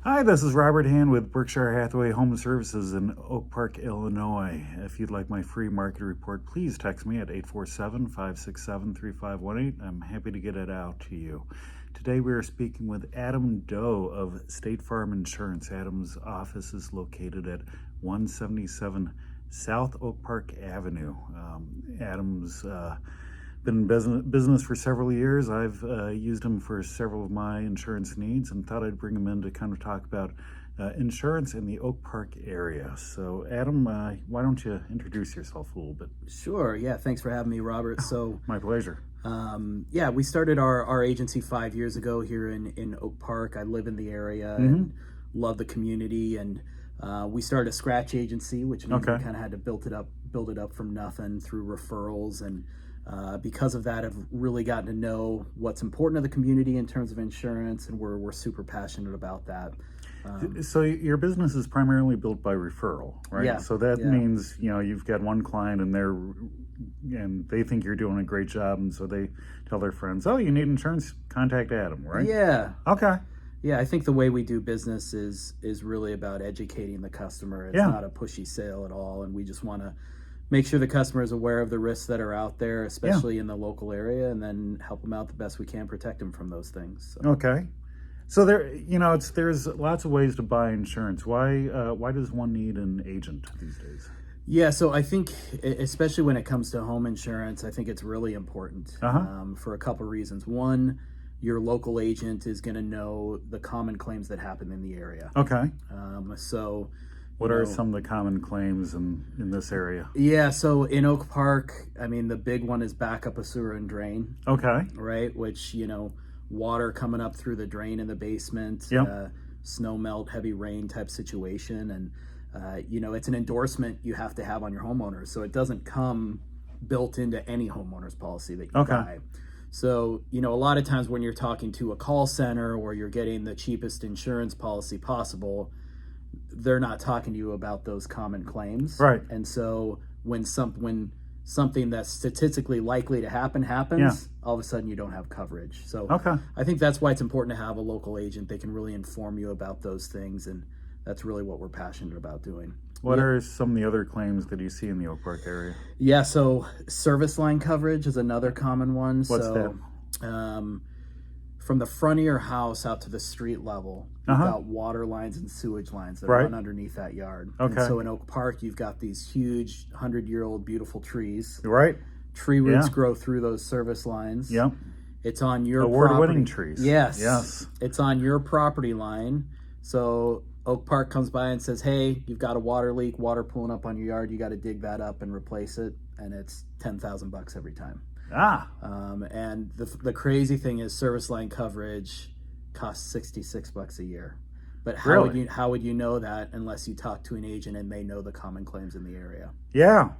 Hi, this is Robert Hann with Berkshire Hathaway HomeServices in Oak Park, Illinois. If you'd like my free market report, please text me at 847-567-3518. I'm happy to get it out to you. Today we are speaking with Adam Doe of State Farm Insurance. Adam's office is located at 177 South Oak Park Avenue. Adam's been in business for several years. I've used him for several of my insurance needs and thought I'd bring him in to kind of talk about insurance in the Oak Park area. So Adam, why don't you introduce yourself a little bit? Sure. Yeah. Thanks for having me, Robert. So, My pleasure. we started our agency 5 years ago here in Oak Park. I live in the area and love the community. And we started a scratch agency, which means we kind of had to build it up from nothing through referrals. And because of that, I've really gotten to know what's important to the community in terms of insurance, and we're super passionate about that. So your business is primarily built by referral, right? Yeah. So that means, you've got one client and they think you're doing a great job, and so they tell their friends, "Oh, you need insurance? Contact Adam," right? Yeah. Okay. Yeah, I think the way we do business is really about educating the customer. It's not a pushy sale at all, and we just want to make sure the customer is aware of the risks that are out there, especially in the local area, and then help them out the best we can, protect them from those things. So. Okay. So there's lots of ways to buy insurance. Why does one need an agent these days? Yeah, so I think, especially when it comes to home insurance, I think it's really important for a couple reasons. One, your local agent is going to know the common claims that happen in the area. Okay. What are some of the common claims in this area? Yeah, so in Oak Park, the big one is backup of sewer and drain. Okay. Right, which, water coming up through the drain in the basement, snow melt, heavy rain type situation. And, it's an endorsement you have to have on your homeowners. So it doesn't come built into any homeowner's policy that you buy. So, a lot of times when you're talking to a call center or you're getting the cheapest insurance policy possible, they're not talking to you about those common claims. Right. And so when something that's statistically likely to happen happens, all of a sudden you don't have coverage. So I think that's why it's important to have a local agent. They can really inform you about those things, and that's really what we're passionate about doing. What are some of the other claims that you see in the Oak Park area? Yeah, so service line coverage is another common one. What's that? From the front of your house out to the street level, you've got water lines and sewage lines that run underneath that yard. Okay. And so in Oak Park, you've got these huge 100-year-old beautiful trees. Right. Tree roots grow through those service lines. Yep. It's on your award-winning trees. Yes. It's on your property line. So Oak Park comes by and says, "Hey, you've got a water leak, water pulling up on your yard. You got to dig that up and replace it." And it's $10,000 every time. And the crazy thing is, service line coverage costs $66 a year. But how would you know that unless you talk to an agent and they know the common claims in the area? No,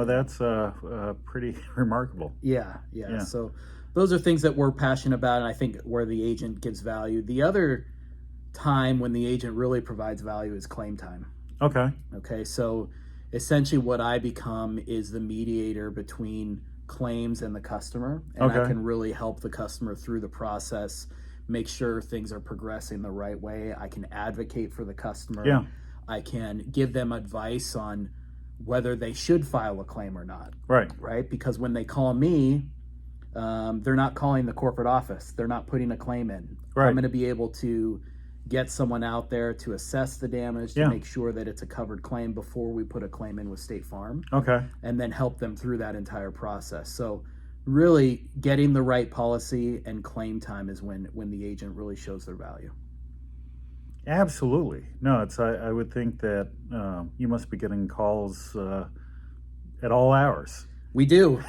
that's pretty remarkable. Yeah. So those are things that we're passionate about, and I think where the agent gives value. The other time when the agent really provides value is claim time. Okay, so essentially what I become is the mediator between claims and the customer, and I can really help the customer through the process, make sure things are progressing the right way. I can advocate for the customer. I can give them advice on whether they should file a claim or not. Right, because when they call me, they're not calling the corporate office. They're not putting a claim in. I'm going to be able to get someone out there to assess the damage, to make sure that it's a covered claim before we put a claim in with State Farm. And then help them through that entire process. So really getting the right policy and claim time is when the agent really shows their value. Absolutely. No, I would think that you must be getting calls at all hours. We do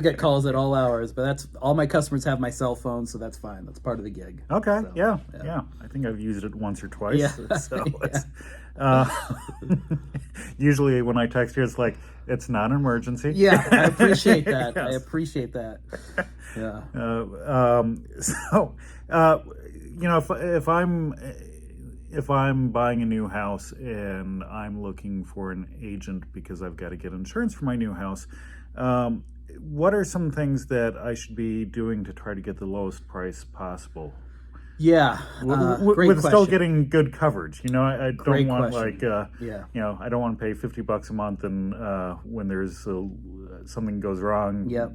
get calls at all hours, but that's all. My customers have my cell phone, so that's fine. That's part of the gig. Yeah. I think I've used it once or twice. Usually when I text you, it's like, it's not an emergency. I appreciate that. I appreciate that. If I'm buying a new house and I'm looking for an agent because I've got to get insurance for my new house, what are some things that I should be doing to try to get the lowest price possible? Yeah, great with question. still getting good coverage. You know, I don't Great want question. you know, I don't want to pay $50 a month, and when there's something goes wrong, Yep.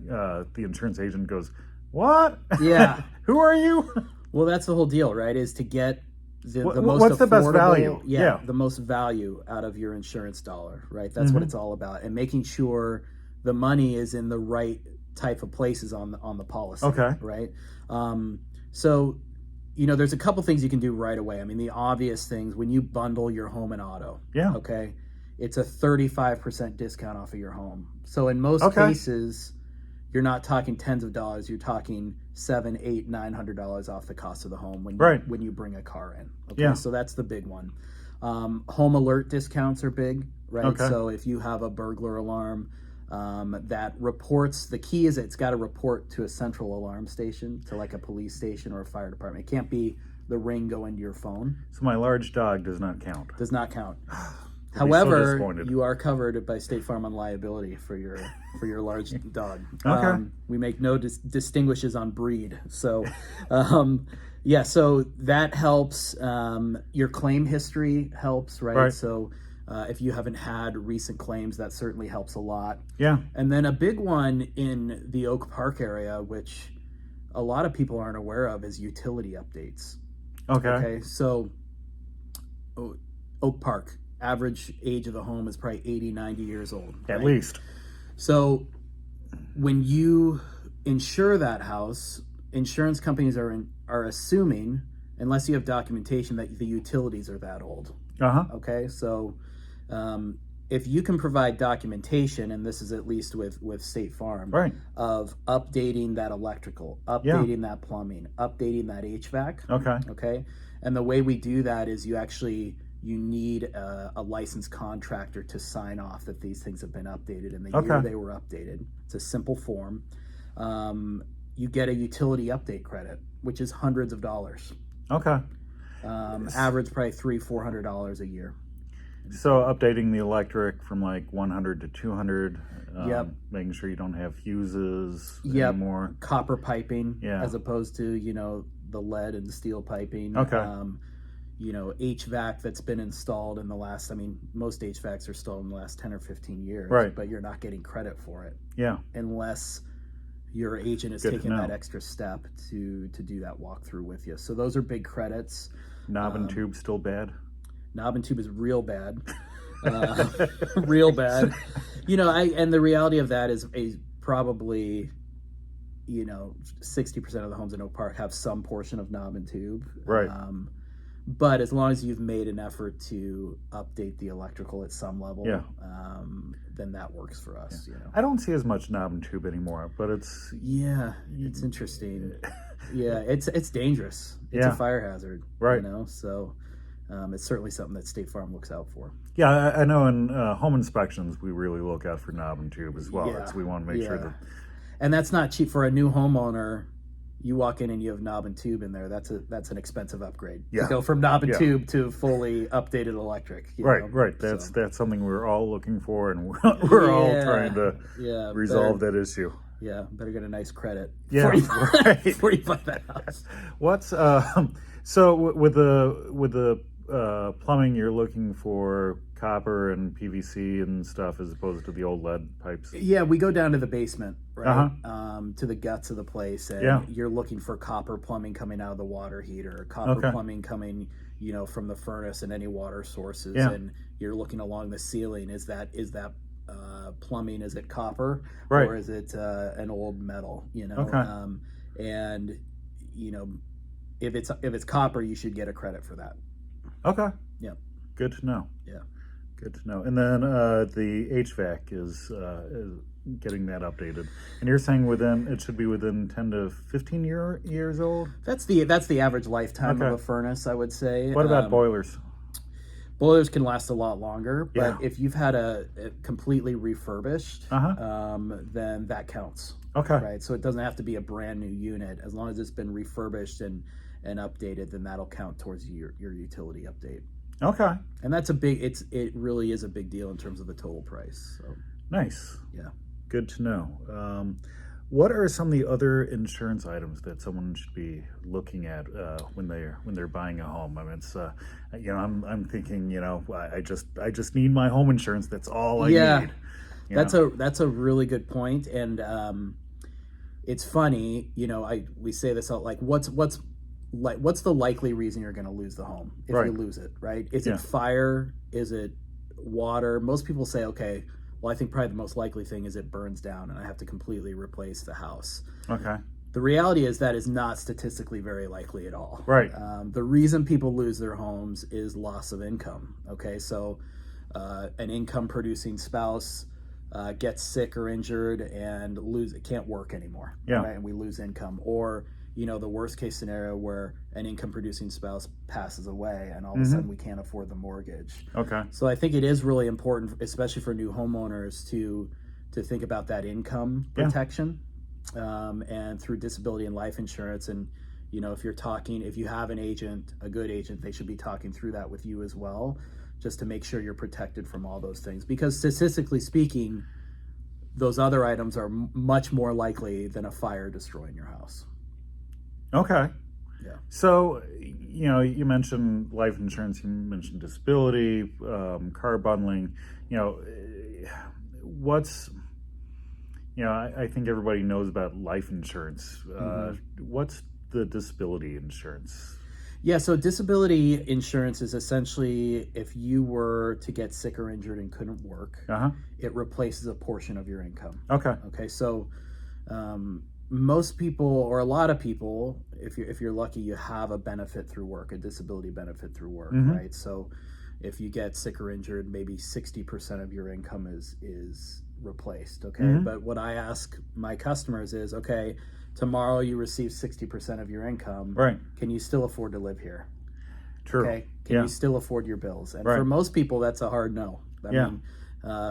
The insurance agent goes, "What? Yeah. Who are you?" Well, that's the whole deal, right? Is to get the most what's the best affordable- value? Yeah, the most value out of your insurance dollar, right? That's what it's all about, and making sure the money is in the right type of places on the policy. Okay. Right. So, you know, there's a couple things you can do right away. I mean, the obvious things when you bundle your home and auto. Yeah. Okay. It's a 35% discount off of your home. So in most Okay. cases, you're not talking tens of dollars. You're talking $700, $800, $900 off the cost of the home when you bring a car in. Okay. Yeah. So that's the big one. Home alert discounts are big, right? Okay. So if you have a burglar alarm that reports, the key is it's got to report to a central alarm station, to like a police station or a fire department. It can't be the ring going to your phone. So my large dog does not count. Does not count. However, However, you are covered by State Farm on liability for your large dog. Okay. We make no distinguishes on breed. So, yeah, so that helps. Your claim history helps, right? So if you haven't had recent claims, that certainly helps a lot. Yeah. And then a big one in the Oak Park area, which a lot of people aren't aware of, is utility updates. Okay, so Oak Park, average age of the home is probably 80, 90 years old. At least. So when you insure that house, insurance companies are assuming, unless you have documentation, that the utilities are that old. Okay, so if you can provide documentation, and this is at least with State Farm, of updating that electrical, updating that plumbing, updating that HVAC. Okay, and the way we do that is you need a licensed contractor to sign off that these things have been updated in the year they were updated. It's a simple form. You get a utility update credit, which is hundreds of dollars. Average probably $300-$400 a year. So updating the electric from like 100 to 200, making sure you don't have fuses anymore. Copper piping as opposed to, you know, the lead and steel piping. You know, HVAC that's been installed in the last, I mean, most HVACs are installed in the last 10 or 15 years, but you're not getting credit for it. Unless your agent is taking that extra step to do that walkthrough with you. So those are big credits. Knob and tube still bad? Knob and tube is real bad. Real bad. You know, and the reality of that is probably, you know, 60% of the homes in Oak Park have some portion of knob and tube. But as long as you've made an effort to update the electrical at some level, then that works for us. You know, I don't see as much knob and tube anymore, but it's it's interesting. It's dangerous. It's a fire hazard, you know. So it's certainly something that State Farm looks out for. I know in home inspections we really look out for knob and tube as well. We want to make sure that, and that's not cheap for a new homeowner. You walk in and you have knob and tube in there. That's an expensive upgrade to go from knob and tube to fully updated electric. You know? That's something we're all looking for, and we're all trying to resolve that issue. Better get a nice credit. Before you buy that house. What's so with the plumbing, you're looking for copper and PVC and stuff as opposed to the old lead pipes? We go down to the basement, right? To the guts of the place, and you're looking for copper plumbing coming out of the water heater, copper plumbing coming, you know, from the furnace and any water sources, and you're looking along the ceiling. Is that plumbing? Is it copper, or is it an old metal? You know, and you know, if it's copper, you should get a credit for that. Good to know. Good to know. And then the HVAC is getting that updated. And you're saying it should be within 10 to 15 years old? That's the average lifetime of a furnace, I would say. What about boilers? Boilers can last a lot longer, but if you've had a completely refurbished, then that counts. Right? So it doesn't have to be a brand new unit. As long as it's been refurbished and updated, then that'll count towards your utility update. And that's it really is a big deal in terms of the total price. So nice. Good to know. What are some of the other insurance items that someone should be looking at when they're buying a home? I mean, it's I'm thinking, I just need my home insurance. That's all I need. That's a really good point, and it's funny. We say this out, like what's the likely reason you're going to lose the home if you lose it, right? Is it fire? Is it water? Most people say, okay, well, I think probably the most likely thing is it burns down and I have to completely replace the house. Okay. The reality is that is not statistically very likely at all. Right. The reason people lose their homes is loss of income. Okay, so an income producing spouse gets sick or injured and can't work anymore. Yeah. Right? And we lose income. Or the worst case scenario where an income producing spouse passes away and all of a sudden we can't afford the mortgage. Okay. So I think it is really important, especially for new homeowners, to think about that income protection, and through disability and life insurance. And if you have a good agent, they should be talking through that with you as well, just to make sure you're protected from all those things. Because statistically speaking, those other items are much more likely than a fire destroying your house. Okay. Yeah. So, you mentioned life insurance, you mentioned disability, car bundling. I think everybody knows about life insurance. What's the disability insurance? Yeah, so disability insurance is essentially if you were to get sick or injured and couldn't work, it replaces a portion of your income. Okay, so most people, or a lot of people, if you're lucky, you have a benefit through work, a disability benefit through work, right? So if you get sick or injured, maybe 60% of your income is replaced. Okay, but what I ask my customers is, okay, tomorrow you receive 60% of your income. Right. Can you still afford to live here? True. Okay. Can you still afford your bills? And for most people, that's a hard no. I mean,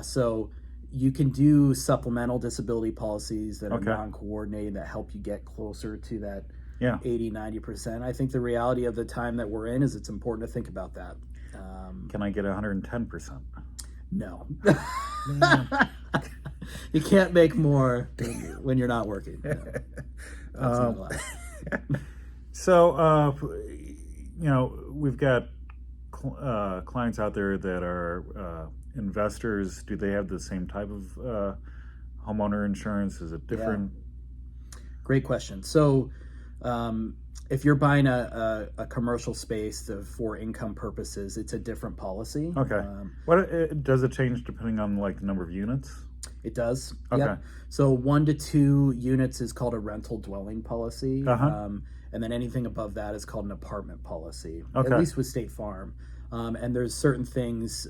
so you can do supplemental disability policies that are non-coordinated that help you get closer to that 80, 90%. I think the reality of the time that we're in is it's important to think about that. Can I get 110%? No. You can't make more when you're not working. No. That's not allowed. So, we've got clients out there that are investors. Do they have the same type of homeowner insurance? Is it different? Great question. So, if you're buying a commercial space for income purposes, it's a different policy. Okay. What does it change depending on the number of units? It does. Okay. Yep. So 1 to 2 units is called a rental dwelling policy. And then anything above that is called an apartment policy, at least with State Farm. And there's certain things,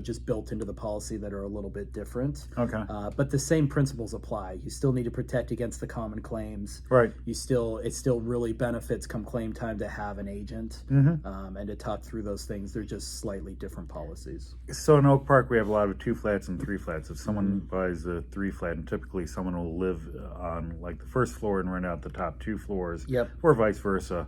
just built into the policy that are a little bit different. Okay. But the same principles apply. You still need to protect against the common claims. Right. It still really benefits come claim time to have an agent and to talk through those things. They're just slightly different policies. So in Oak Park, we have a lot of 2 flats and 3 flats. If someone buys a 3 flat, and typically someone will live on the first floor and rent out the top 2 floors, or vice versa.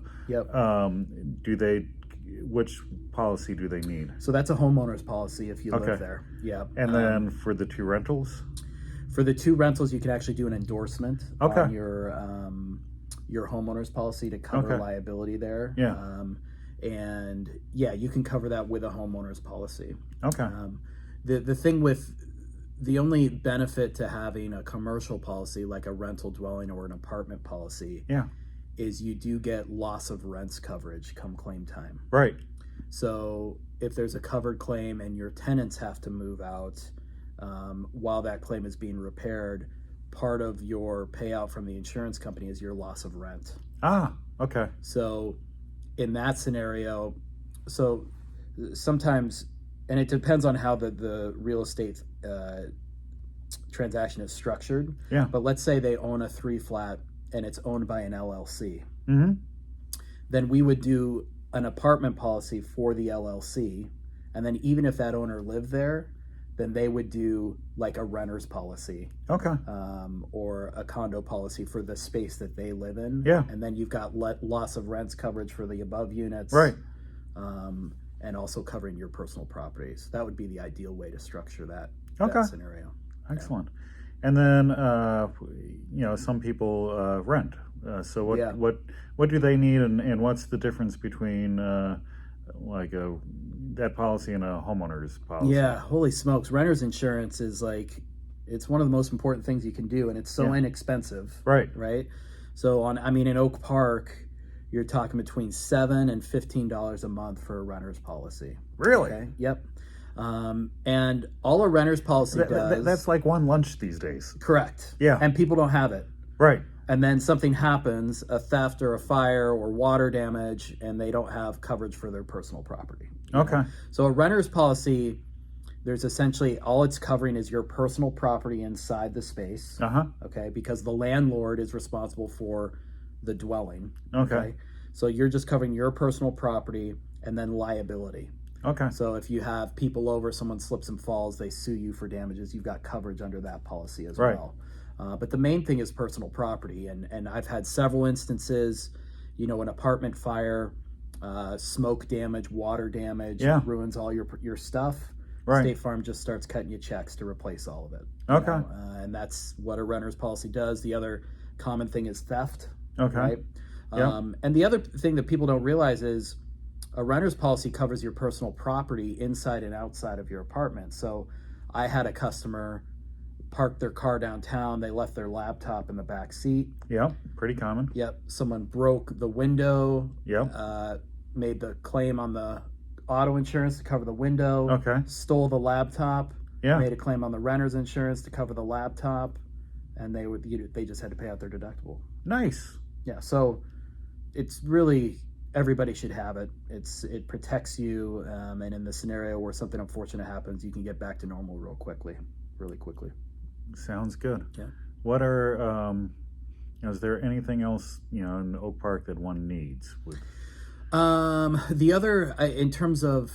Which policy do they need? So that's a homeowner's policy if you live there. Yeah. And then for the 2 rentals? For the 2 rentals, you can actually do an endorsement on your homeowner's policy to cover liability there. And you can cover that with a homeowner's policy. Okay. The thing with the only benefit to having a commercial policy like a rental dwelling or an apartment policy is you do get loss of rents coverage come claim time. Right. So if there's a covered claim and your tenants have to move out while that claim is being repaired, part of your payout from the insurance company is your loss of rent. Okay. So in that scenario, sometimes, and it depends on how the real estate transaction is structured. But let's say they own a 3 flat and it's owned by an LLC. Then we would do an apartment policy for the LLC. And then even if that owner lived there, then they would do a renter's policy. Or a condo policy for the space that they live in. And then you've got loss of rents coverage for the above units. Right. And also covering your personal properties. That would be the ideal way to structure that scenario. Excellent. And then, some people rent. So what do they need, and what's the difference between that policy and a homeowner's policy? Yeah, holy smokes. Renter's insurance is it's one of the most important things you can do, and it's so inexpensive. Right. Right. So in Oak Park, you're talking between $7 and $15 a month for a renter's policy. Really? Okay. Yep. And all a renter's policy does. That's like one lunch these days. Correct. Yeah. And people don't have it. Right. And then something happens, a theft or a fire or water damage, and they don't have coverage for their personal property. Okay. So a renter's policy, there's essentially all it's covering is your personal property inside the space. Okay. Because the landlord is responsible for the dwelling. Okay. So you're just covering your personal property and then liability. Okay. So if you have people over, someone slips and falls, they sue you for damages, you've got coverage under that policy as well. But the main thing is personal property. And I've had several instances, an apartment fire, smoke damage, water damage, ruins all your stuff. Right. State Farm just starts cutting you checks to replace all of it. Okay. And that's what a renter's policy does. The other common thing is theft. Okay. Right? And the other thing that people don't realize is a renter's policy covers your personal property inside and outside of your apartment. So I had a customer parked their car downtown. They left their laptop in the back seat. Yeah, pretty common. Yep. Someone broke the window. Yep. Made the claim on the auto insurance to cover the window. Okay. Stole the laptop. Yeah. Made a claim on the renter's insurance to cover the laptop, and they just had to pay out their deductible. Nice. Yeah. So it's really, everybody should have it. It protects you, and in the scenario where something unfortunate happens, you can get back to normal really quickly. Sounds good. Yeah. What are is there anything else in Oak Park that one needs? The other, in terms of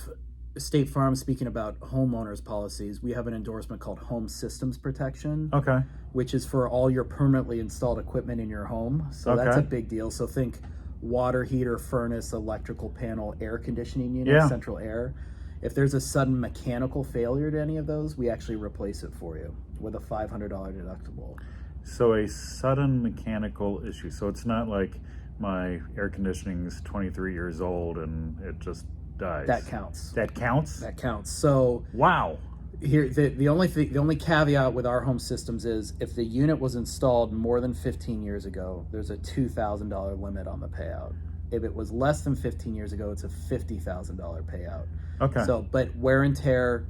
State Farm, speaking about homeowners policies, we have an endorsement called Home Systems Protection. Okay. Which is for all your permanently installed equipment in your home. So that's a big deal. So think water heater, furnace, electrical panel, air conditioning unit, central air. If there's a sudden mechanical failure to any of those, we actually replace it for you with a $500 deductible. So a sudden mechanical issue. So it's not like my air conditioning is 23 years old and it just dies. That counts. That counts? That counts. So wow. Here, the only caveat with our home systems is if the unit was installed more than 15 years ago, there's a $2,000 limit on the payout. If it was less than 15 years ago, it's a $50,000 payout. Okay. So, but wear and tear,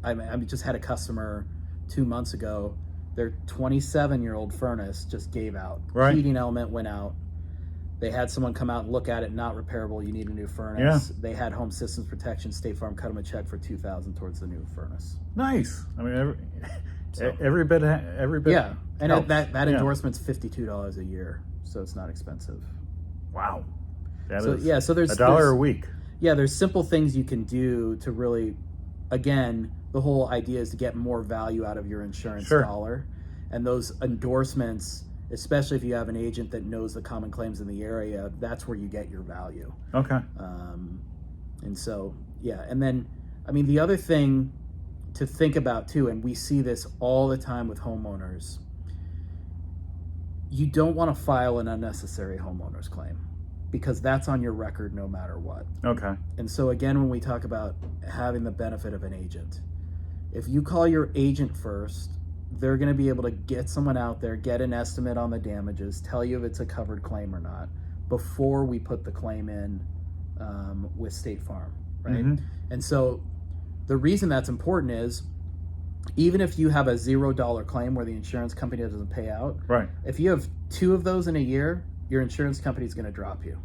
I just had a customer 2 months ago, their 27-year-old furnace just gave out. Right. Heating element went out. They had someone come out and look at it, not repairable, you need a new furnace. Yeah. They had Home Systems Protection, State Farm cut them a check for $2,000 towards the new furnace. Nice. I mean, every bit. Yeah, and helps. that endorsement's $52 a year, so it's not expensive. Wow. So there's $1 a week. Yeah, there's simple things you can do to really, again, the whole idea is to get more value out of your insurance dollar. And those endorsements, especially if you have an agent that knows the common claims in the area, that's where you get your value. Okay. And so, and then, the other thing to think about too, and we see this all the time with homeowners, you don't want to file an unnecessary homeowner's claim because that's on your record no matter what. Okay. And so again, when we talk about having the benefit of an agent, if you call your agent first, they're going to be able to get someone out there, get an estimate on the damages, tell you if it's a covered claim or not before we put the claim in with State Farm, right? Mm-hmm. And so the reason that's important is even if you have a $0 claim where the insurance company doesn't pay out, right? If you have 2 of those in a year, your insurance company is going to drop you.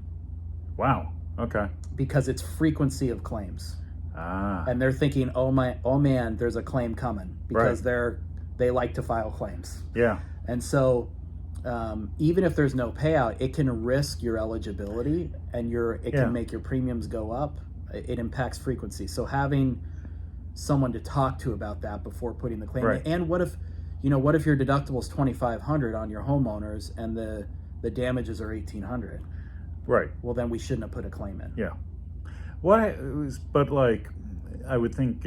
Wow. Okay. Because it's frequency of claims. Ah. And they're thinking, oh man, there's a claim coming because they like to file claims. Yeah. And so even if there's no payout, it can risk your eligibility and it can make your premiums go up. It impacts frequency. So having someone to talk to about that before putting the claim in. And what if your deductible is $2,500 on your homeowners and the damages are $1,800? Right. Well, then we shouldn't have put a claim in. Yeah. But I would think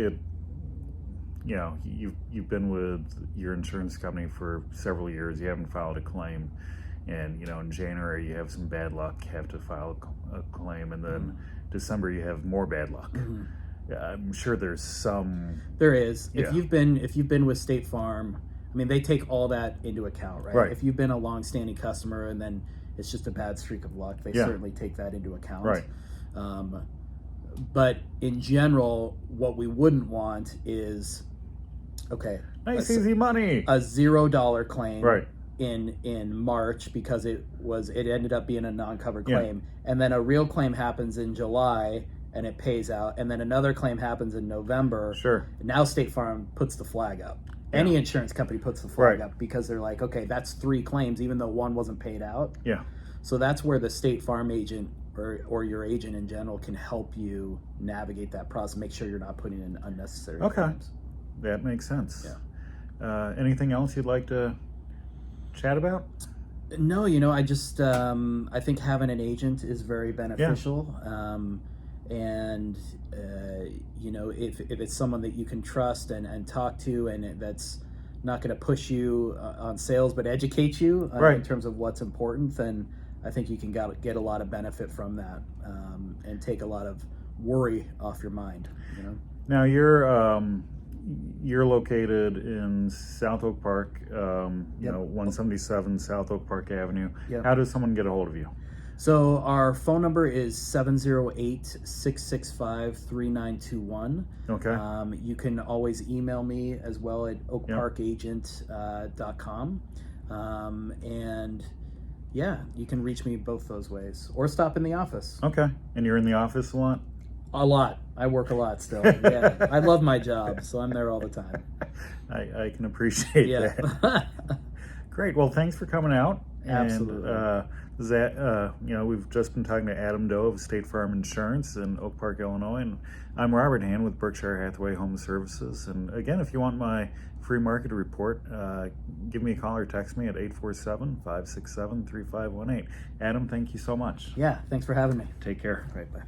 you know, you've been with your insurance company for several years, you haven't filed a claim, and you know, in January you have some bad luck, have to file a claim, and then December you have more bad luck. I'm sure there's some. There is. Yeah. If you've been with State Farm, I mean, they take all that into account, right? Right. If you've been a long-standing customer and then it's just a bad streak of luck, they certainly take that into account. Right. But in general, what we wouldn't want is, okay, Nice easy money. a $0 claim Right. in March because it ended up being a non-covered claim, and then a real claim happens in July and it pays out, and then another claim happens in November. Sure. Now State Farm puts the flag up. Any insurance company puts the flag up because they're like, okay, that's 3 claims, even though one wasn't paid out. Yeah. So that's where the State Farm agent or your agent in general can help you navigate that process, make sure you're not putting in unnecessary claims. That makes sense. Yeah. Anything else you'd like to chat about? No, you know, I just I think having an agent is very beneficial. And you know, if it's someone that you can trust and talk to, and that's not going to push you on sales but educate you in terms of what's important, then I think you can get a lot of benefit from that, and take a lot of worry off your mind, you know. Now you're located in South Oak Park, you know, 177 South Oak Park Avenue. Yep. How does someone get a hold of you? So our phone number is 708-665-3921. Okay. You can always email me as well at oakparkagent.com. And yeah, you can reach me both those ways, or stop in the office. Okay. And you're in the office a lot? A lot. I work a lot still. Yeah. I love my job, so I'm there all the time. I can appreciate that. Great. Well, thanks for coming out. Absolutely. And, you know, we've just been talking to Adam Doe of State Farm Insurance in Oak Park, Illinois, and I'm Robert Hann with Berkshire Hathaway HomeServices. And again, if you want my free market report, give me a call or text me at 847-567-3518. Adam, thank you so much. Yeah, thanks for having me. Take care. Right, bye.